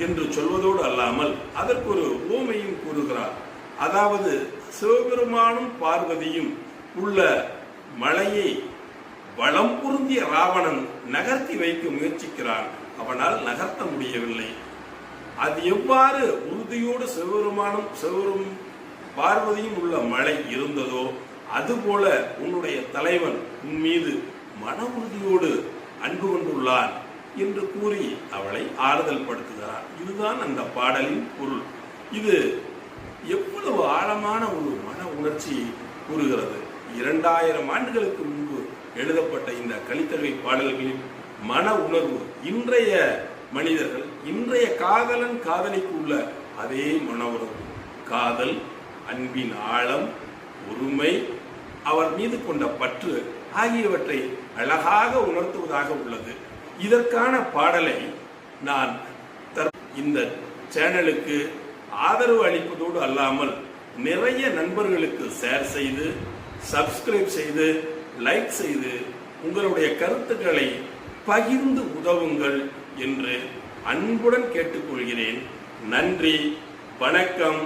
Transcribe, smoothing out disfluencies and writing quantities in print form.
என்று சொல்வதோடு அல்லாமல் அதற்கு ஒரு உவமையும் கூறுகிறார். அதாவது சிவபெருமானும் பார்வதியும் உள்ள மலையை வளம் பொருந்திய ராவணன் நகர்த்தி வைக்க முயற்சிக்கிறான். அவனால் நகர்த்த முடியவில்லை. அது எவ்வாறு உறுதியோடு சிவபெருமானும் பார்வதியும் உள்ள மலை இருந்ததோ அதுபோல உன்னுடைய தலைவன் உன் மீது மன உறுதியோடு அன்பு கொண்டுள்ளான் என்று கூறி அவளை ஆறுதல் படுத்துகிறார். இதுதான் அந்த பாடலின் பொருள். இது எவ்வளவு ஆழமான ஒரு மன உணர்ச்சியை கூறுகிறது. 2000 ஆண்டுகளுக்கு முன்பு எழுதப்பட்ட இந்த கலித்தொகை பாடல்களின் மன உணர்வு இன்றைய மனிதர்கள், இன்றைய காதலன் காதலிக்கு உள்ள அதே மன உணர்வு, காதல், அன்பின் ஆழம், ஒருமை, அவர் மீது கொண்ட பற்று ஆகியவற்றை அழகாக உணர்த்துவதாக உள்ளது. இதற்கான பாடலை நான் இந்த சேனலுக்கு ஆதரவு அளிப்பதோடு அல்லாமல் நிறைய நண்பர்களுக்கு ஷேர் செய்து, சப்ஸ்கிரைப் செய்து, லைக் செய்து உங்களுடைய கருத்துக்களை பகிர்ந்து உதவுங்கள் என்று அன்புடன் கேட்டுக்கொள்கிறேன். நன்றி, வணக்கம்.